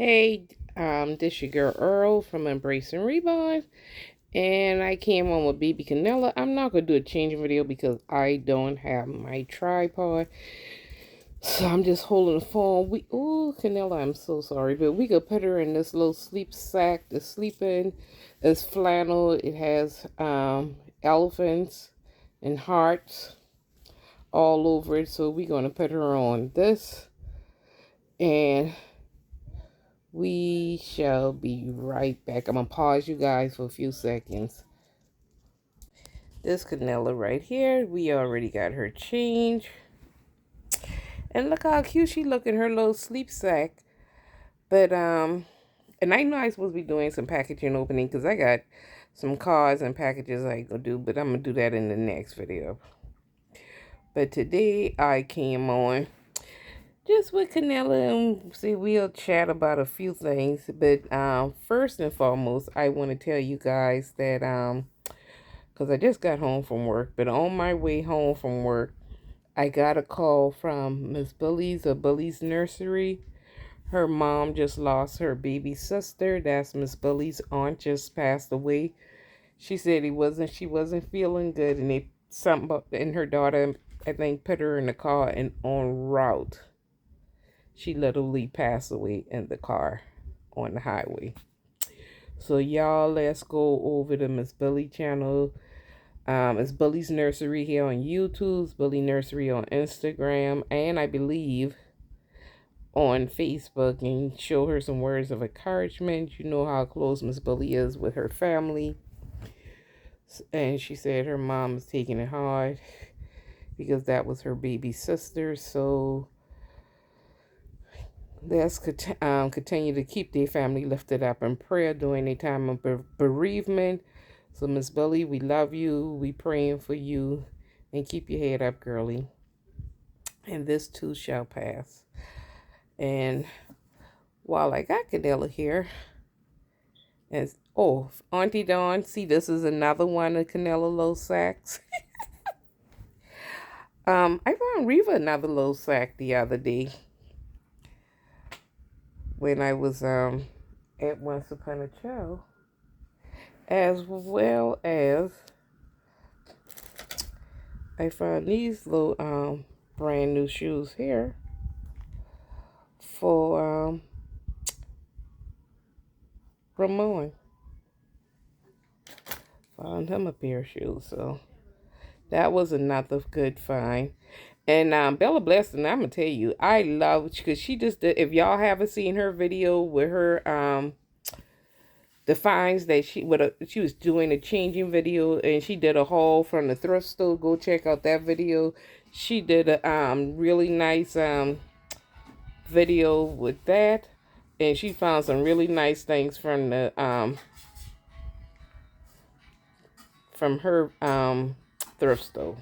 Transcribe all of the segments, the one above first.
Hey, this your girl Earl from Embrace and Revive, and I came on with baby Kennella. I'm not gonna do a changing video because I don't have my tripod, so I'm just holding the phone. Kennella, I'm so sorry, but we could put her in this little sleep sack to sleep in. It's flannel. It has elephants and hearts all over it, so we're gonna put her on this and we shall be right back. I'm going to pause you guys for a few seconds. This Kennella right here, we already got her change. And look how cute she look in her little sleep sack. But, and I know I'm supposed to be doing some packaging opening because I got some cards and packages I go do. But I'm going to do that in the next video. But today I came on just with Kennella and see, we'll chat about a few things. But first and foremost, I want to tell you guys that because I just got home from work, but on my way home from work, I got a call from Miss Billy's of Billy's Nursery. Her mom just lost her baby sister. That's Miss Billy's aunt, just passed away. She said she wasn't feeling good, and and her daughter, I think, put her in the car, and en route, she literally passed away in the car on the highway. So y'all, let's go over to Miss Billy channel. It's Billy's Nursery here on YouTube, it's Billy Nursery on Instagram, and I believe on Facebook, and show her some words of encouragement. You know how close Miss Billy is with her family. And she said her mom is taking it hard because that was her baby sister. So let's continue to keep their family lifted up in prayer during a time of bereavement. So, Miss Billy, we love you. We praying for you. And keep your head up, girlie. And this too shall pass. And while I got Kennella here, and Auntie Dawn, see, this is another one of Kennella low sacks. I found Reva another low sack the other day when I was at Once Upon a Child, as well as I found these little brand new shoes here for Ramon. Found him a pair of shoes, so that was another good find. And Bella Blessing, I'm gonna tell you, I love, because she just did, if y'all haven't seen her video with her the finds that she was doing a changing video, and she did a haul from the thrift store. Go check out that video. She did a really nice video with that, and she found some really nice things from the from her thrift store.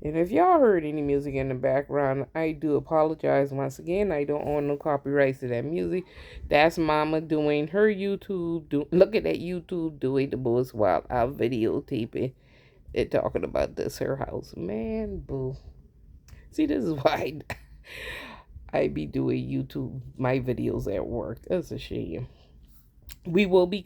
And if y'all heard any music in the background, I do apologize once again. I don't own no copyrights to that music. That's Mama doing her YouTube. Look at that YouTube doing the most while I'm videotaping and talking about this, her house. Man, boo. See, this is why I be doing YouTube, my videos at work. That's a shame. We will be,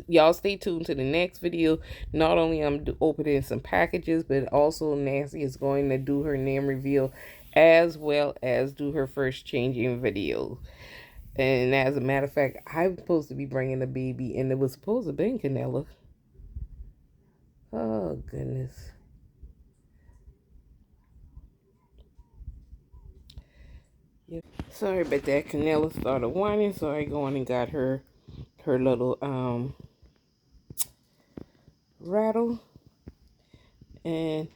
y'all stay tuned to the next video. Not only I'm opening some packages, but also Nancy is going to do her name reveal as well as do her first changing video. And as a matter of fact, I'm supposed to be bringing the baby, and it was supposed to be Kennella. Oh goodness. Yeah. Sorry about that. Kennella started whining, so I go on and got her little rattle, and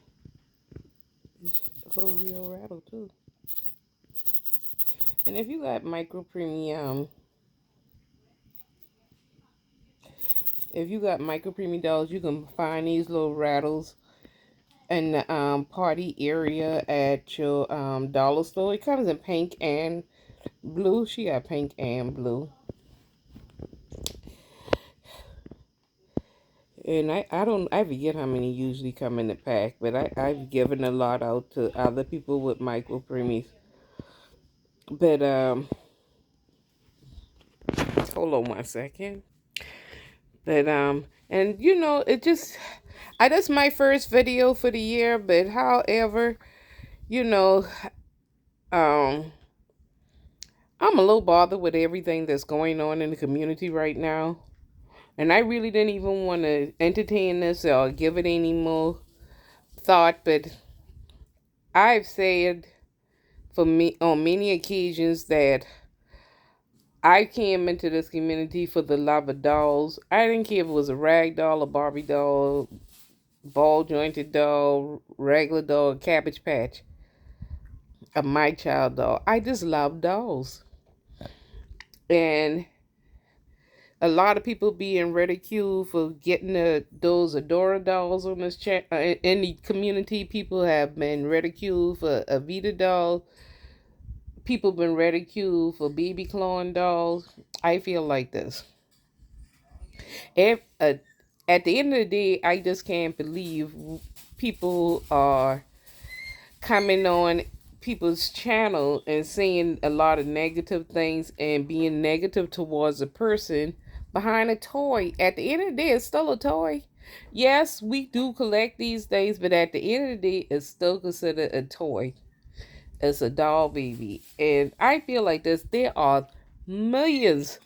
it's a little real rattle too. And if you got micro premium dolls, you can find these little rattles in the party area at your dollar store. It comes in pink and blue. She got pink and blue. And I forget how many usually come in the pack, but I've given a lot out to other people with micro premies. But Hold on one second. But and you know, that's my first video for the year. But however, you know, um, I'm a little bothered with everything that's going on in the community right now, and I really didn't even want to entertain this or give it any more thought. But I've said for me on many occasions that I came into this community for the love of dolls. I didn't care if it was a rag doll, a Barbie doll, ball jointed doll, regular doll, Cabbage Patch, a My Child doll. I just love dolls. And a lot of people being ridiculed for getting those Adora dolls on this in the community. People have been ridiculed for a Vita doll. People been ridiculed for baby clone dolls. I feel like this. If, at the end of the day, I just can't believe people are coming on people's channel and saying a lot of negative things and being negative towards a person behind a toy. At the end of the day, it's still a toy. Yes, we do collect these things, but at the end of the day, it's still considered a toy. It's a doll baby. And I feel like there are millions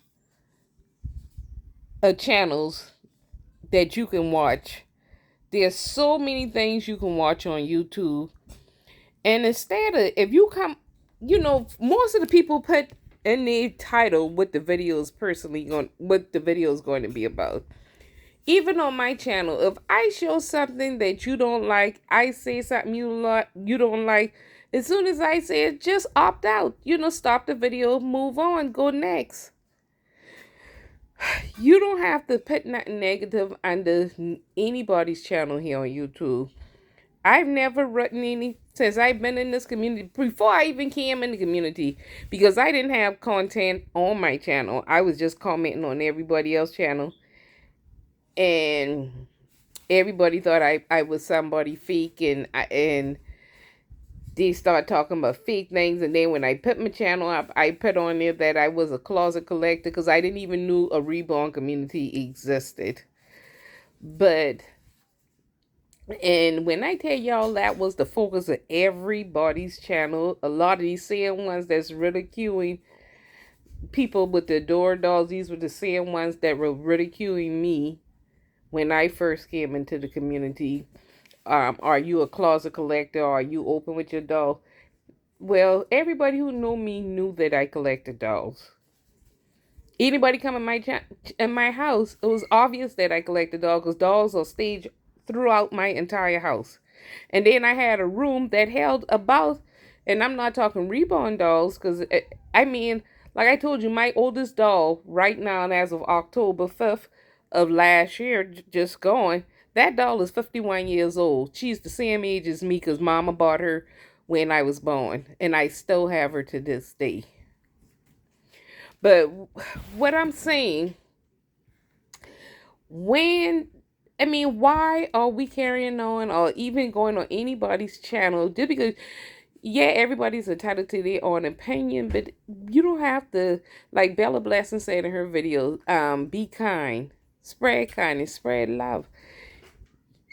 of channels that you can watch. There's so many things you can watch on YouTube. And instead of, if you come, you know, most of the people put in their title what the video is what the video is going to be about. Even on my channel, if I show something that you don't like, I say something you don't like, as soon as I say it, just opt out. You know, stop the video, move on, go next. You don't have to put nothing negative under anybody's channel here on YouTube. I've never written any since I've been in this community, before I even came in the community, because I didn't have content on my channel. I was just commenting on everybody else's channel. And everybody thought I was somebody fake, and they start talking about fake things. And then when I put my channel up, I put on there that I was a closet collector because I didn't even know a reborn community existed. And when I tell y'all that was the focus of everybody's channel, a lot of these same ones that's ridiculing people with the door dolls, these were the same ones that were ridiculing me when I first came into the community. Are you a closet collector? Are you open with your doll? Well, everybody who knew me knew that I collected dolls. Anybody come in my house, it was obvious that I collected dolls, because dolls are staged throughout my entire house. And then I had a room that held about, and I'm not talking reborn dolls, because I mean, like I told you, my oldest doll right now, and as of October 5th of last year, just gone, that doll is 51 years old. She's the same age as me because mama bought her when I was born, and I still have her to this day. But what I'm saying, why are we carrying on or even going on anybody's channel just because, yeah, everybody's entitled to their own opinion, but you don't have to, like Bella Blessing said in her video, be kind, spread kindness, spread love.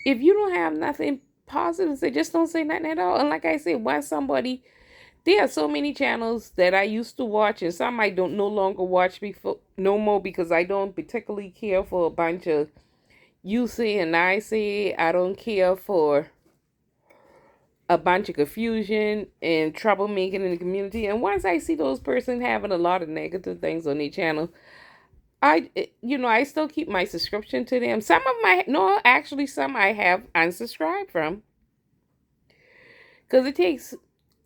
If you don't have nothing positive to say, just don't say nothing at all. And like I said, there are so many channels that I used to watch, and some I don't no longer watch no more, because I don't particularly care for a bunch of you say and I say. I don't care for a bunch of confusion and troublemaking in the community. And once I see those persons having a lot of negative things on their channel, I still keep my subscription to them. Some I have unsubscribed from, because it takes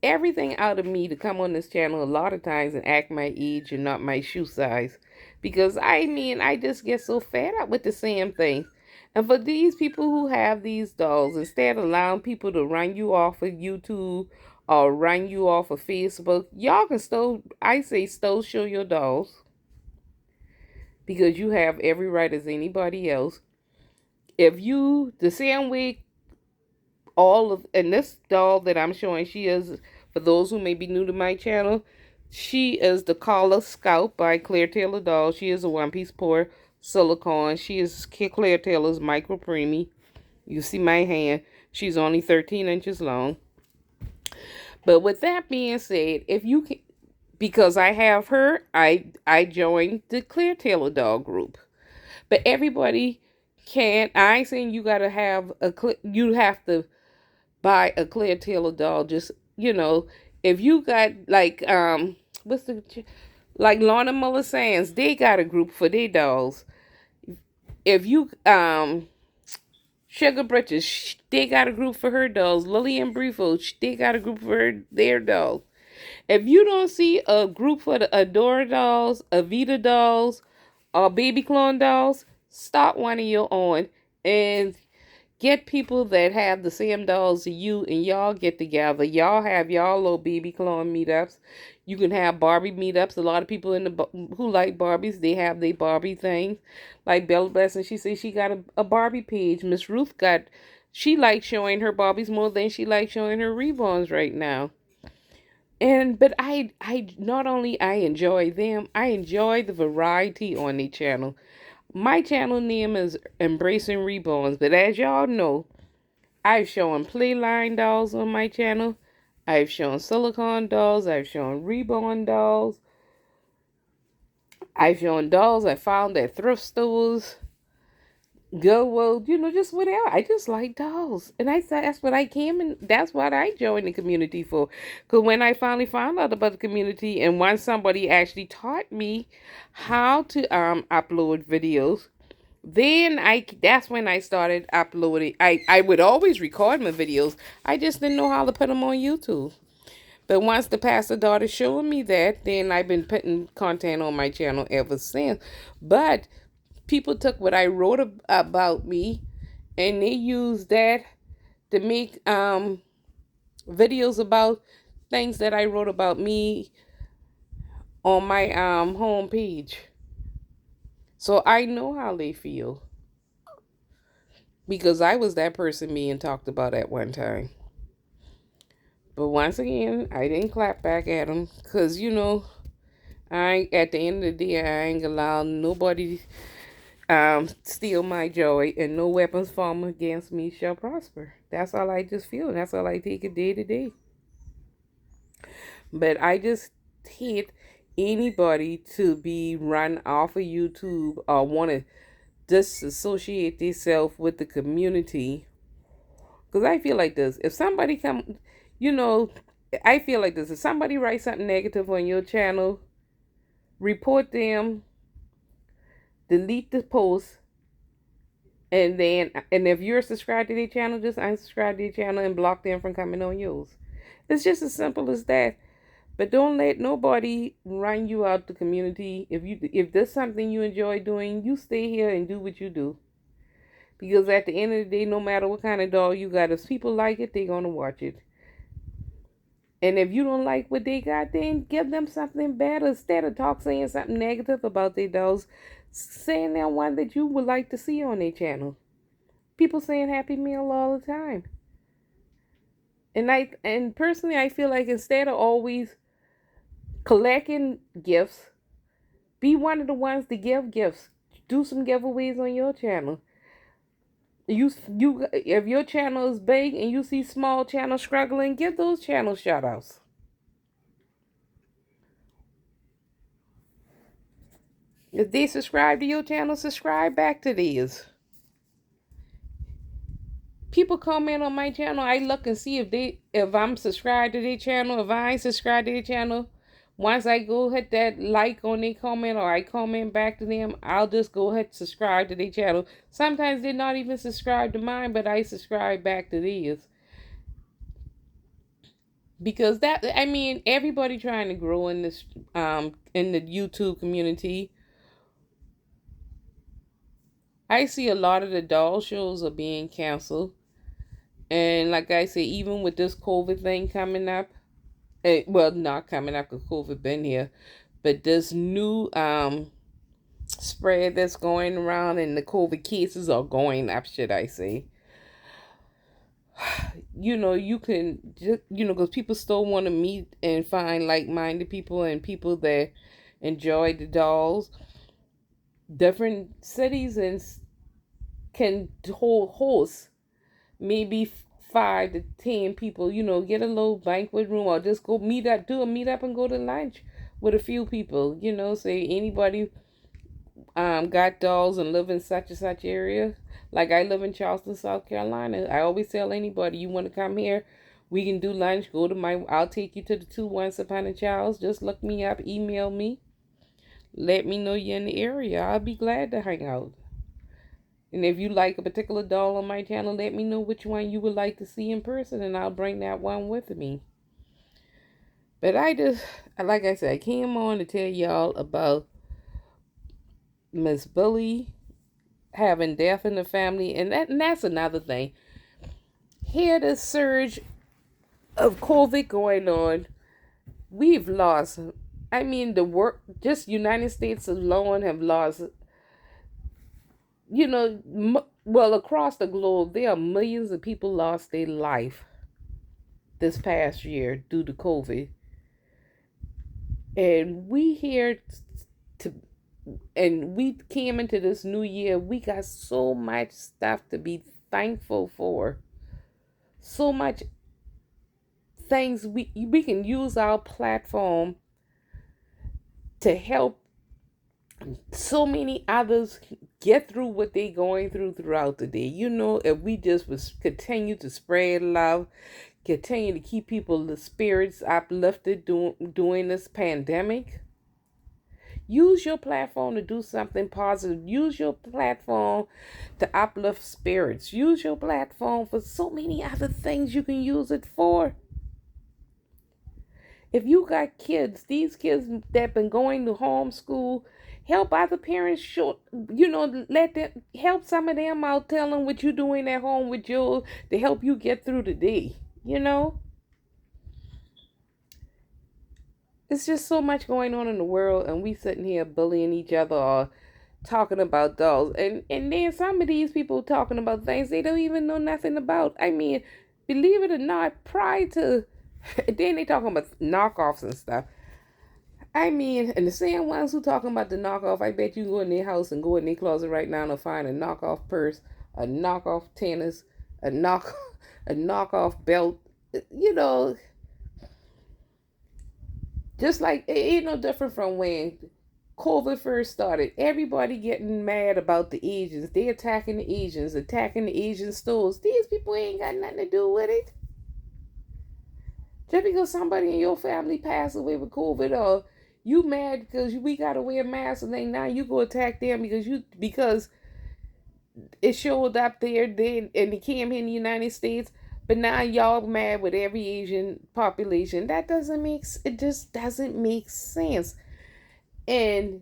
everything out of me to come on this channel a lot of times and act my age and not my shoe size, because I just get so fed up with the same thing. And for these people who have these dolls, instead of allowing people to run you off of YouTube or run you off of Facebook, y'all can still show your dolls, because you have every right as anybody else. The same way and this doll that I'm showing, she is, for those who may be new to my channel, She is the Carla Sculpt by Claire Taylor doll. She is a one-piece pour silicone. She is Claire Taylor's micro preemie. You see my hand. She's only 13 inches long. But with that being said, if you can, because I have her, I joined the Claire Taylor doll group. But everybody can't. I ain't saying you gotta have you have to buy a Claire Taylor doll. Just if you got like what's the like Lorna Muller Sands, they got a group for their dolls. If you Sugar Britches, they got a group for her dolls. Lillian Brifo, they got a group for their dolls. If you don't see a group for the Adora dolls, Avita dolls, or Baby Clone dolls, start one of your own and get people that have the same dolls as you, and y'all get together. Y'all have y'all little Baby Clone meetups. You can have Barbie meetups. A lot of people who like Barbies, they have their Barbie things. Like Bella Blessing, she says she got a Barbie page. Miss Ruth she likes showing her Barbies more than she likes showing her reborns right now. But I not only I enjoy them, I enjoy the variety on the channel. My channel name is Embracing Reborns, but as y'all know, I've shown Playline dolls on my channel. I've shown silicone dolls. I've shown reborn dolls. I've shown dolls I found at thrift stores. Goodwill, just whatever. I just like dolls. And I thought that's what I came and that's what I joined the community for. Because when I finally found out about the community and once somebody actually taught me how to upload videos, then that's when I started uploading. I would always record my videos. I just didn't know how to put them on YouTube. But once the pastor daughter showed me that, then I've been putting content on my channel ever since. But people took what I wrote about me and they used that to make videos about things that I wrote about me on my home page. So I know how they feel. Because I was that person being talked about at one time. But once again, I didn't clap back at them. Because, at the end of the day, I ain't allowed nobody steal my joy. And no weapons formed against me shall prosper. That's all I just feel. That's all I take it day to day. But I just hate anybody to be run off of YouTube or want to disassociate themselves with the community. Because I feel like this. If somebody I feel like this. If somebody writes something negative on your channel, report them, delete the post, and if you're subscribed to their channel, just unsubscribe to their channel and block them from coming on yours. It's just as simple as that. But don't let nobody run you out the community. If there's something you enjoy doing, you stay here and do what you do. Because at the end of the day, no matter what kind of doll you got, if people like it, they're going to watch it. And if you don't like what they got, then give them something better. Instead of saying something negative about their dolls, saying that one that you would like to see on their channel. People saying Happy Meal all the time. And personally, I feel like instead of always collecting gifts, be one of the ones to give gifts. Do some giveaways on your channel. If your channel is big and you see small channels struggling, give those channels shout outs. If they subscribe to your channel, subscribe back to theirs. People comment on my channel, I look and see if I'm subscribed to their channel. If I ain't subscribed to their channel, once I go hit that like on their comment or I comment back to them, I'll just go ahead and subscribe to their channel. Sometimes they're not even subscribed to mine, but I subscribe back to theirs. Because everybody trying to grow in this in the YouTube community. I see a lot of the doll shows are being canceled. And like I say, even with this COVID thing coming up, well, not coming up because COVID been here, but this new spread that's going around and the COVID cases are going up, should I say. you can just, because people still want to meet and find like-minded people and people that enjoy the dolls. Different cities can hold hosts maybe 5 to 10 people. Get a little banquet room or just go meet up, do a meet up and go to lunch with a few people. Say anybody got dolls and live in such and such area. Like I live in Charleston, South Carolina. I always tell anybody, you want to come here, we can do lunch. I'll take you to the 2 Once Upon a Child's. Just look me up, email me, let me know you're in the area. I'll be glad to hang out. And if you like a particular doll on my channel, let me know which one you would like to see in person, and I'll bring that one with me. But like I said, I came on to tell y'all about Miss Billy having death in the family, and that's another thing. Here, the surge of COVID going on, we've lost. I mean, just United States alone have lost. Well, across the globe, there are millions of people lost their life this past year due to COVID, and we came into this new year. We got so much stuff to be thankful for. So much things we can use our platform to help so many others get through what they're going through throughout the day. If we just was continue to spread love, continue to keep people's spirits uplifted during this pandemic. Use your platform to do something positive. Use your platform to uplift spirits. Use your platform for so many other things you can use it for. If you got kids, these kids that been going to homeschool, help other parents let them help some of them out, tell them what you're doing at home with yours to help you get through the day. It's just so much going on in the world, and we sitting here bullying each other or talking about dolls. And then some of these people talking about things they don't even know nothing about. I mean, believe it or not, prior to then they talking about knockoffs and stuff. I mean, and the same ones who talking about the knockoff, I bet you can go in their house and go in their closet right now and find a knockoff purse, a knockoff tennis, a knockoff belt. Just like it ain't no different from when COVID first started. Everybody getting mad about the Asians. They attacking the Asians, attacking the Asian stores. These people ain't got nothing to do with it. Just because somebody in your family passed away with COVID, or you mad because we gotta wear masks, and then now you go attack them because it showed up there then and it came here in the United States, but now y'all mad with every Asian population. It just doesn't make sense. And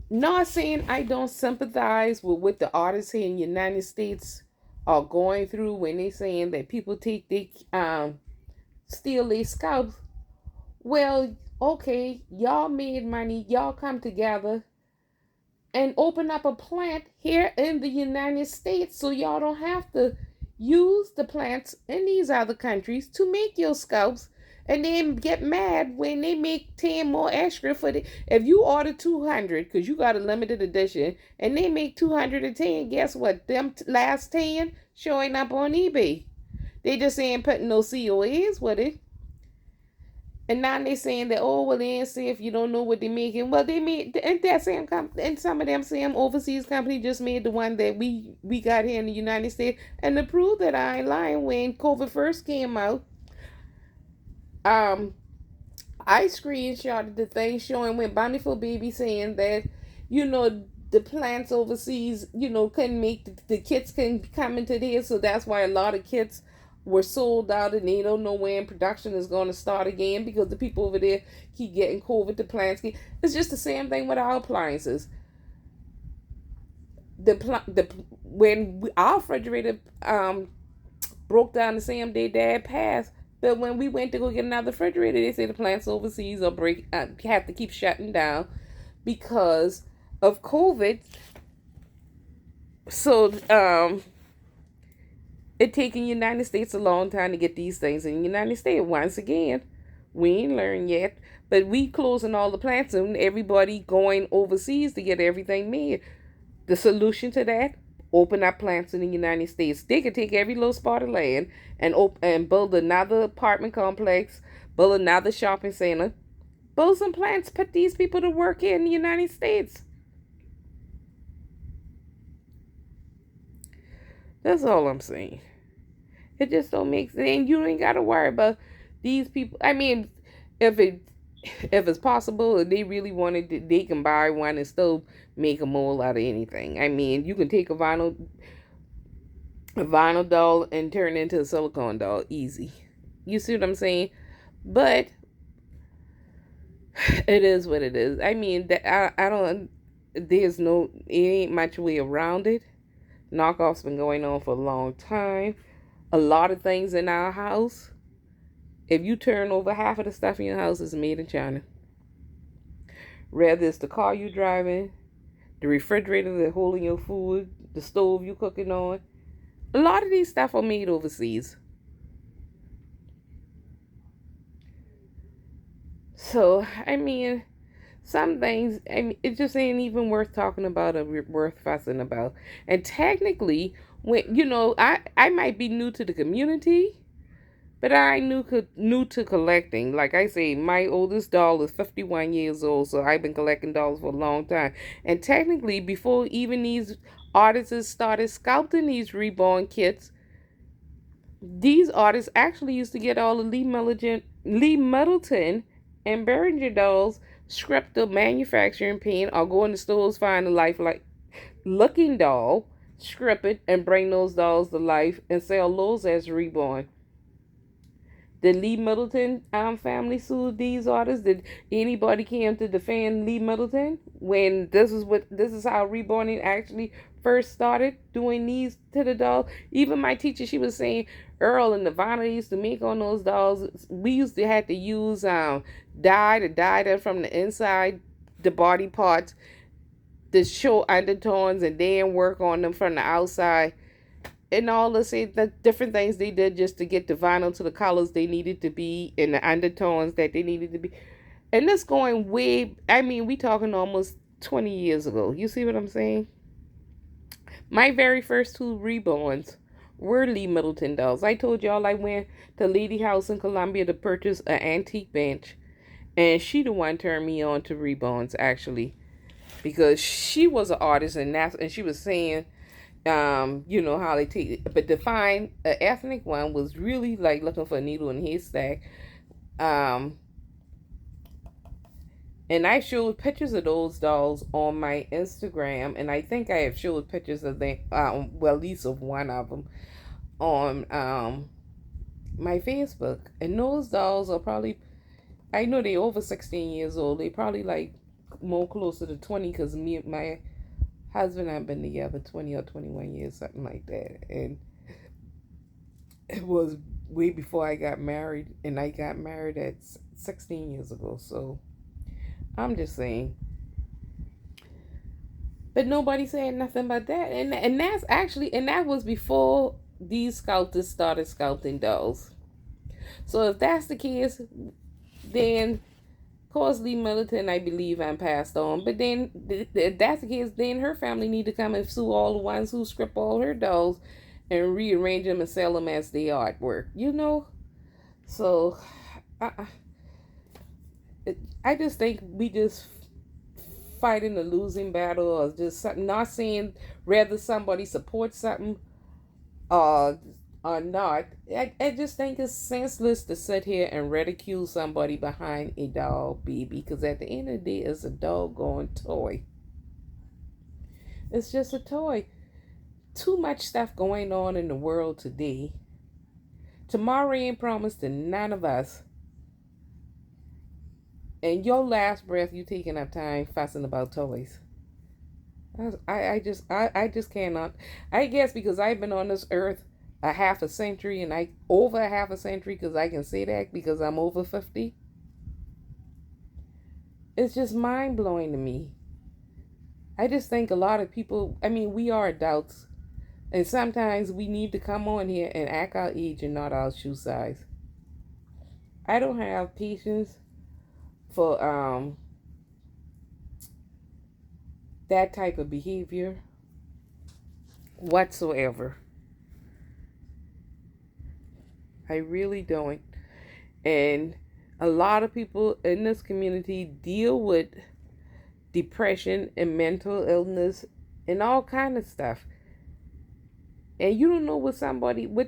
not saying I don't sympathize with what the artists here in the United States are going through when they saying that people steal their scalps. Well, okay, y'all made money, y'all come together and open up a plant here in the United States so y'all don't have to use the plants in these other countries to make your scalps, and then get mad when they make 10 more extra for the. If you order 200 because you got a limited edition and they make 210, guess what? Them last 10 showing up on eBay. They just ain't putting no COAs with it. And now they saying that, oh, well, they ain't say if you don't know what they're making. Well, they made, and that same and some of them same overseas company just made the one that we got here in the United States. And to prove that I ain't lying, when COVID first came out, I screenshotted the thing showing when Bountiful Baby saying that, the plants overseas, couldn't make the kits can come into there. So that's why a lot of kits were sold out, and they don't know when production is going to start again because the people over there keep getting COVID. The plants it's just the same thing with our appliances. When our refrigerator broke down the same day Dad passed, but when we went to go get another refrigerator, they say the plants overseas are have to keep shutting down because of COVID. So It taking United States a long time to get these things in the United States. Once again, we ain't learned yet, but we closing all the plants and everybody going overseas to get everything made. The solution to that: open up plants in the United States. They could take every little spot of land and and build another apartment complex, build another shopping center, build some plants, put these people to work here in the United States. That's all I'm saying. It just don't make sense. And you ain't gotta worry about these people. I mean, if it if it's possible, if they really wanted to, they can buy one and still make a mold out of anything. I mean, you can take a vinyl doll and turn it into a silicone doll easy. You see what I'm saying? But it is what it is. I mean, that I don't. There's no. It ain't much way around it. Knockoffs been going on for a long time. A lot of things in our house. If you turn over half of the stuff in your house is made in China. Whether it's the car you driving, the refrigerator that holding your food, the stove you cooking on. A lot of these stuff are made overseas. So, I mean, some things, I mean, it just ain't even worth talking about or worth fussing about. And technically, when I might be new to the community, but I new to collecting. Like I say, my oldest doll is 51 years old, so I've been collecting dolls for a long time. And technically, before even these artists started sculpting these reborn kits, these artists actually used to get all the Lee Middleton and Behringer dolls, script the manufacturing paint, or go in the stores, find a lifelike looking doll, script it, and bring those dolls to life and sell those as reborn. The Lee Middleton family sued these artists. Did anybody came to defend Lee Middleton when this is how reborning actually first started doing these to the dolls? Even my teacher, she was saying Earl and the vinyl they used to make on those dolls, we used to have to use dye to dye them from the inside the body parts to show undertones and then work on them from the outside and all the different things they did just to get the vinyl to the colors they needed to be and the undertones that they needed to be. And this going way, I mean, we talking almost 20 years ago. You see what I'm saying? My very first two reborns were Lee Middleton dolls. I told y'all I went to Lady House in Columbia to purchase an antique bench, and she the one turned me on to reborns actually, because she was an artist and she was saying how they take it. But to find an ethnic one was really like looking for a needle in a haystack. Um, and I showed pictures of those dolls on my Instagram, and I think I have showed pictures of them, well, at least of one of them on my Facebook. And those dolls are probably, I know they over 16 years old. They probably like more closer to 20 because me and my husband and I have been together 20 or 21 years, something like that. And it was way before I got married, and I got married at 16 years ago. So I'm just saying. But nobody said nothing about that. And that's actually, and that was before these sculptors started sculpting dolls. So if that's the case, then of course Lee Middleton, I believe, I'm passed on. But then if that's the case, then her family need to come and sue all the ones who script all her dolls and rearrange them and sell them as the artwork. So I just think we just fighting a losing battle, or just something. Not saying whether somebody supports something or not. I just think it's senseless to sit here and ridicule somebody behind a doll baby, because at the end of the day, it's a doggone toy. It's just a toy. Too much stuff going on in the world today. Tomorrow ain't promised to none of us. And your last breath, you taking up time fussing about toys. I just cannot. I guess because I've been on this earth a half a century, and I over a half a century, because I can say that because I'm over 50. It's just mind blowing to me. I just think a lot of people, I mean, we are adults. And sometimes we need to come on here and act our age and not our shoe size. I don't have patience for that type of behavior whatsoever. I really don't. And a lot of people in this community deal with depression and mental illness and all kind of stuff. And you don't know what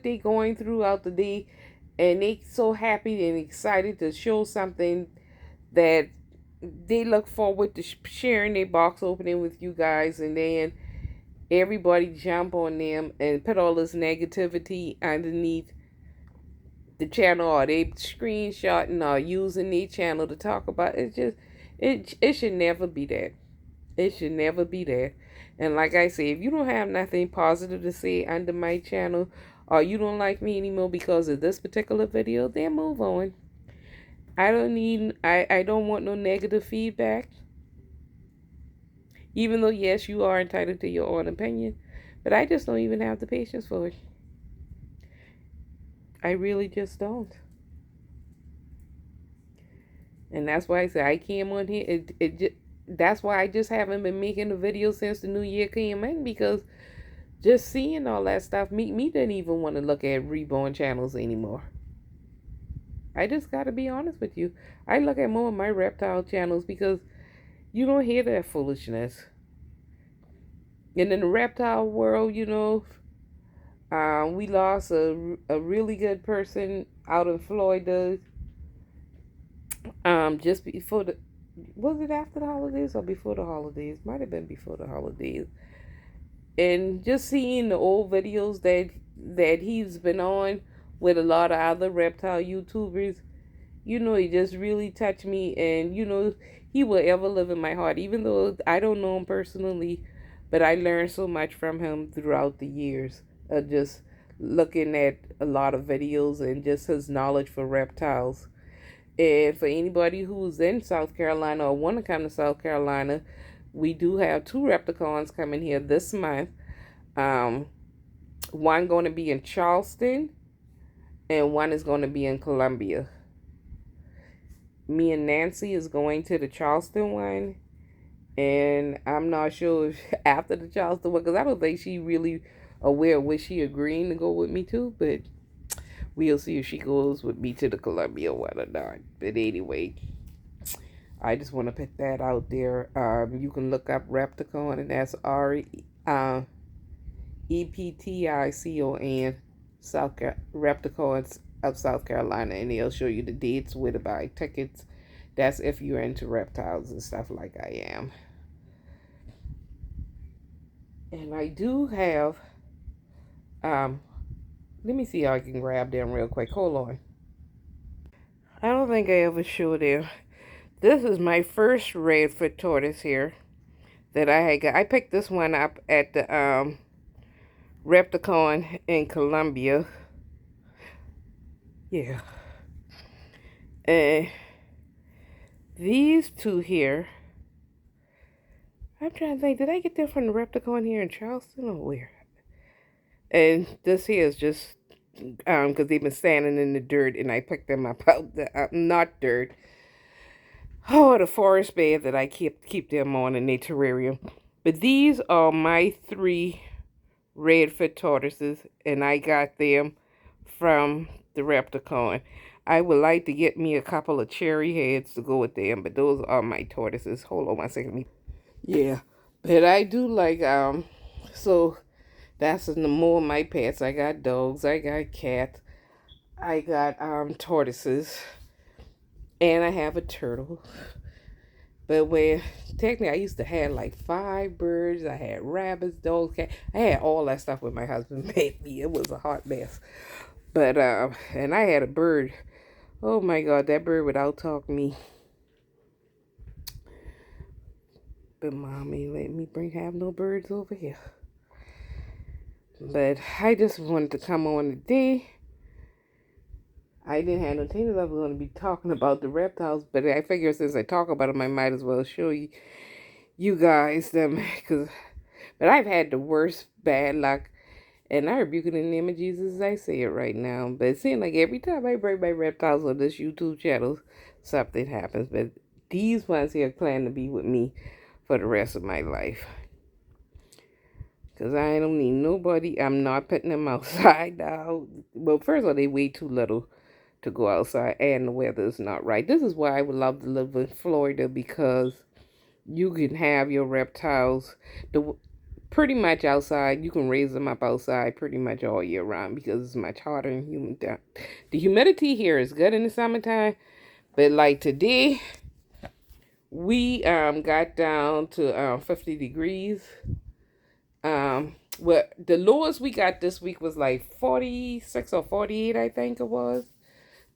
they going through out the day, and they so happy and excited to show something that they look forward to sharing their box opening with you guys, and then everybody jump on them and put all this negativity underneath the channel, or they screenshotting or using their channel to talk about it. It should never be that. It should never be that. And like I say, if you don't have nothing positive to say under my channel, or you don't like me anymore because of this particular video, then move on. I don't want no negative feedback. Even though, yes, you are entitled to your own opinion, but I just don't even have the patience for it. I really just don't. And that's why I say I came on here. That's why I just haven't been making a video since the new year came in, because just seeing all that stuff, me didn't even want to look at reborn channels anymore. I just got to be honest with you. I look at more of my reptile channels because you don't hear that foolishness. And in the reptile world, we lost a really good person out in Florida. Just before was it after the holidays or before the holidays? Might have been before the holidays. And just seeing the old videos that he's been on with a lot of other reptile YouTubers, it just really touched me. And he will ever live in my heart, even though I don't know him personally, but I learned so much from him throughout the years of just looking at a lot of videos and just his knowledge for reptiles. And for anybody who's in South Carolina or want to come to South Carolina, we do have 2 Repticons coming here this month. One going to be in Charleston, and one is going to be in Columbia. Me and Nancy is going to the Charleston one, and I'm not sure if after the Charleston one, because I don't think she really aware of what she agreeing to go with me to, but we'll see if she goes with me to the Columbia one or not. But anyway, I just want to put that out there. You can look up Repticon, and that's Repticon, Repticons of South Carolina, and they'll show you the dates where to buy tickets. That's if you're into reptiles and stuff like I am. And I do have, let me see how I can grab them real quick. Hold on. I don't think I ever showed them. This is my first redfoot tortoise here that I had got. I picked this one up at the Repticon in Columbia. Yeah. And these 2 here, I'm trying to think, did I get them from the Repticon here in Charleston or where? And this here is just because they've been standing in the dirt, and I picked them up out the not dirt. Oh, the forest bed that I keep them on in their terrarium. But these are my 3 redfoot tortoises, and I got them from the Repticon. I would like to get me a couple of cherry heads to go with them, but those are my tortoises. Hold on 1 second. Yeah, but I do like, so that's more of my pets. I got dogs, I got cats, I got tortoises, and I have a turtle. But when technically I used to have like 5 birds, I had rabbits, dogs, cats. I had all that stuff when my husband made me. It was a hot mess. But and I had a bird. Oh my God, that bird would out-talk me. But mommy let me have no birds over here. But I just wanted to come on today. I didn't have no intentions. I was going to be talking about the reptiles, but I figured since I talk about them, I might as well show you guys them. But I've had the worst bad luck. And I rebuke it in the name of Jesus as I say it right now. But it seems like every time I bring my reptiles on this YouTube channel, something happens. But these ones here plan to be with me for the rest of my life. Because I don't need nobody. I'm not putting them outside now. Well, first of all, they way too little to go outside. And the weather is not right. This is why I would love to live in Florida. Because you can have your reptiles pretty much outside. You can raise them up outside pretty much all year round. Because it's much hotter and humid. The humidity here is good in the summertime. But like today, we got down to 50 degrees. Well, the lowest we got this week was like 46 or 48, I think it was.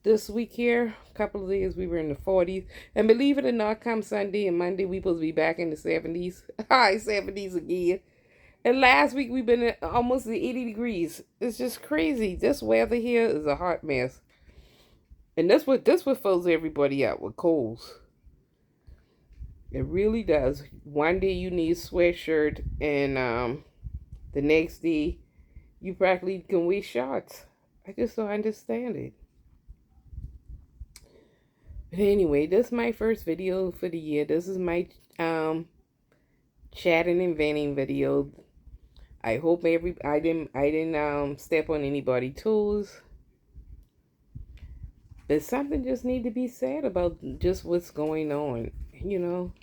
This week here, a couple of days we were in the 40s. And believe it or not, come Sunday and Monday, we supposed to be back in the 70s. High 70s again. And last week we've been at almost the 80 degrees. It's just crazy. This weather here is a hot mess. And this what fills everybody up with colds. It really does. One day you need a sweatshirt and the next day, you practically can wear shorts. I just don't understand it. But anyway, this is my first video for the year. This is my chatting and venting video. I hope I didn't step on anybody's toes. But something just need to be said about just what's going on, you know.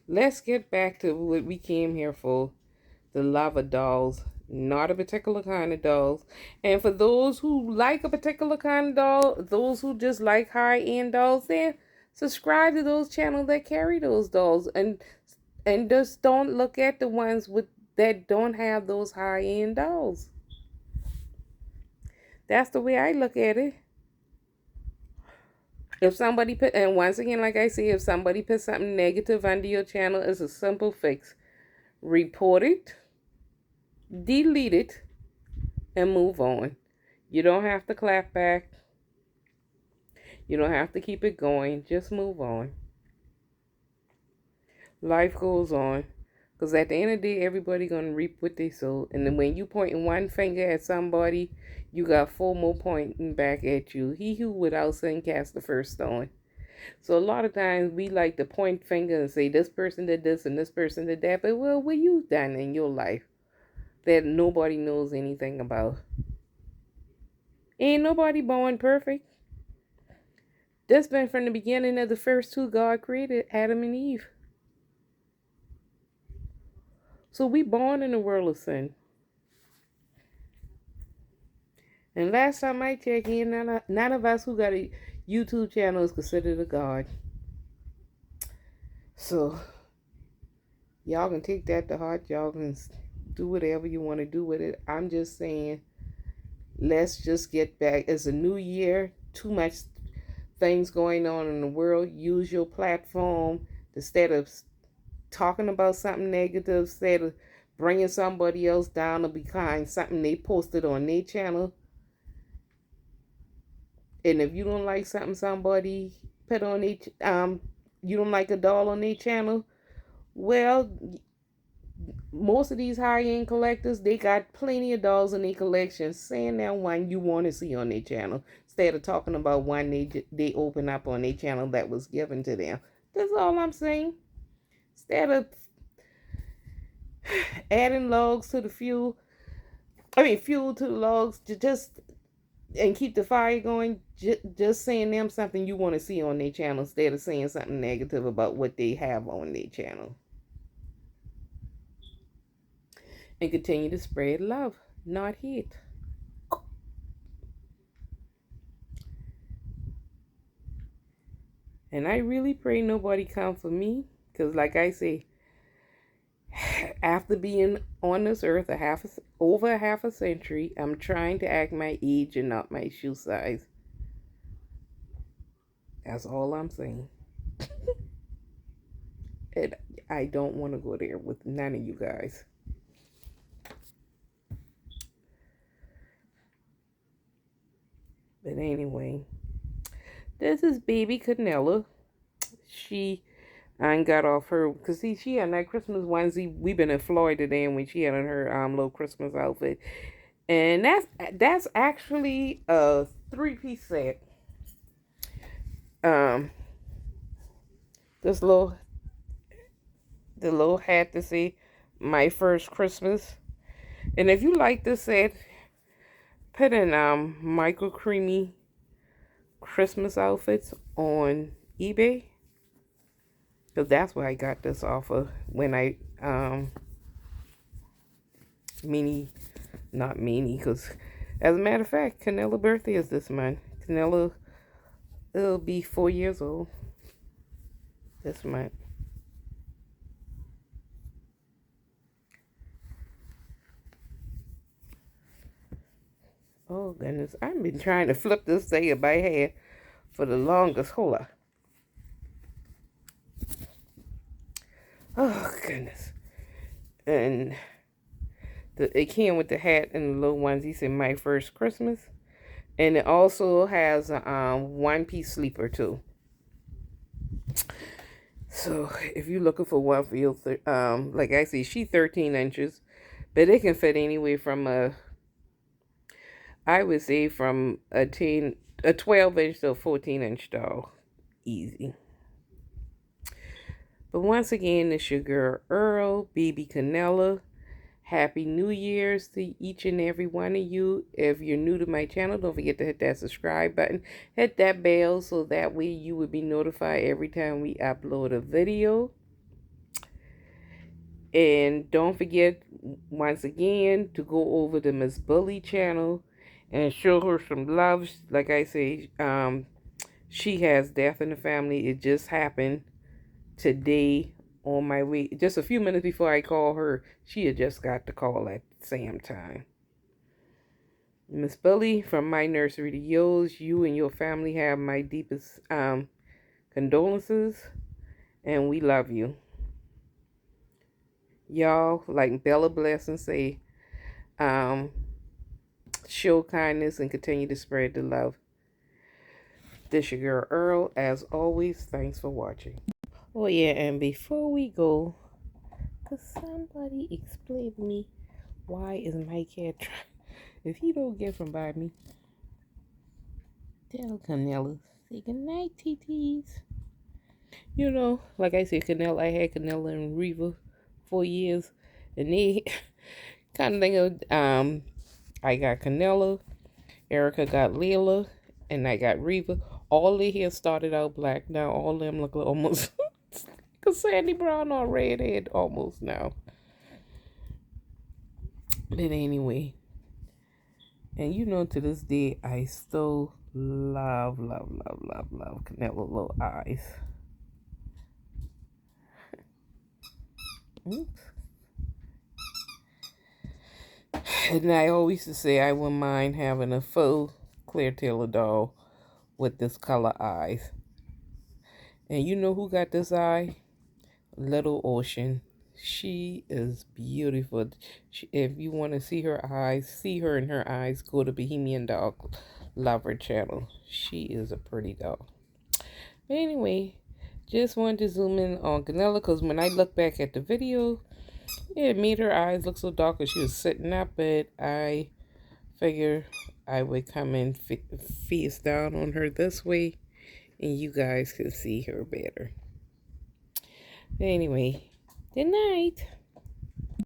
Let's get back to what we came here for. The love of dolls. Not a particular kind of dolls. And for those who like a particular kind of doll, those who just like high-end dolls, then subscribe to those channels that carry those dolls. And just don't look at the ones that don't have those high-end dolls. That's the way I look at it. If somebody put, and once again, like I say, if somebody put something negative under your channel, it's a simple fix. Report it, delete it, and move on. You don't have to clap back. You don't have to keep it going. Just move on. Life goes on. Because at the end of the day, everybody going to reap what they sow. And then when you pointing one finger at somebody, you got 4 more pointing back at you. He who without sin cast the first stone. So a lot of times we like to point finger and say this person did this and this person did that. But well, what you done in your life that nobody knows anything about? Ain't nobody born perfect. This been from the beginning of the first 2 God created, Adam and Eve. So we born in a world of sin. And last time I checked in, none of us who got a YouTube channel is considered a God. So y'all can take that to heart. Y'all can do whatever you want to do with it. I'm just saying, let's just get back. It's a new year. Too much things going on in the world. Use your platform instead of talking about something negative, instead of bringing somebody else down or behind something they posted on their channel. And if you don't like something somebody put on each, you don't like a doll on their channel, well, most of these high-end collectors, they got plenty of dolls in their collection. Saying that one you want to see on their channel, instead of talking about one they open up on their channel that was given to them. That's all I'm saying. Instead of adding logs to the fuel to the logs, just and keep the fire going, just saying them something you want to see on their channel instead of saying something negative about what they have on their channel. And continue to spread love, not hate. And I really pray nobody come for me, because like I say, after being on this earth over half a century, I'm trying to act my age and not my shoe size. That's all I'm saying. And I don't want to go there with none of you guys. But anyway, this is baby Kennella. She I ain't got off her, because see, she had that Christmas onesie. We been in Florida then when she had on her little Christmas outfit. And that's actually a 3-piece set. Um, this little the little hat to say my first Christmas. And if you like this set, put in Michael Creamy Christmas outfits on eBay. Because that's where I got this off of when I not meanie, because as a matter of fact, Kenella's birthday is this month. Kennella, it'll be 4 years old this month. Oh goodness, I've been trying to flip this thing in my hand for the longest. Hold on. Oh goodness. And it came with the hat and the little ones. He said my first Christmas. And it also has a 1-piece sleeper too. So if you're looking for one for your, like I see, she's 13 inches, but it can fit anywhere from I would say from a 12-inch to a 14-inch doll, easy. But once again, it's your girl Earl, Baby Kennella. Happy New Year's to each and every one of you. If you're new to my channel, don't forget to hit that subscribe button. Hit that bell so that way you will be notified every time we upload a video. And don't forget, once again, to go over to Miss Bully channel and show her some love. Like I say, she has death in the family. It just happened today on my way. Just a few minutes before I call her, she had just got the call at the same time. Miss Bully, from my nursery to yours, you and your family have my deepest condolences, and we love you. Y'all, like Bella Blessing say, show kindness and continue to spread the love. This your girl Earl. As always, thanks for watching. Oh yeah, and before we go, could somebody explain to me why is my cat trying? If he don't get from by me, tell Kennella, say goodnight, TTs. You know, like I said, Kennella, I had Kennella and Reva 4 years, and they kind of think of, I got Kennella, Erica got Layla, and I got Reva. All their hair started out black. Now all of them look almost like a Sandy Brown or redhead almost now. But anyway, and you know, to this day, I still love Kennella little eyes. Oops. And I always used to say I wouldn't mind having a full clear tailor doll with this color eyes. And you know who got this eye? Little Ocean. She is beautiful. If you want to see her eyes, see her in her eyes, go to Bohemian Dog Lover channel. She is a pretty doll. But anyway, just wanted to zoom in on Kennella because when I look back at the video, it made her eyes look so dark because she was sitting up, but I figure I would come and face down on her this way and you guys can see her better. But anyway, good night.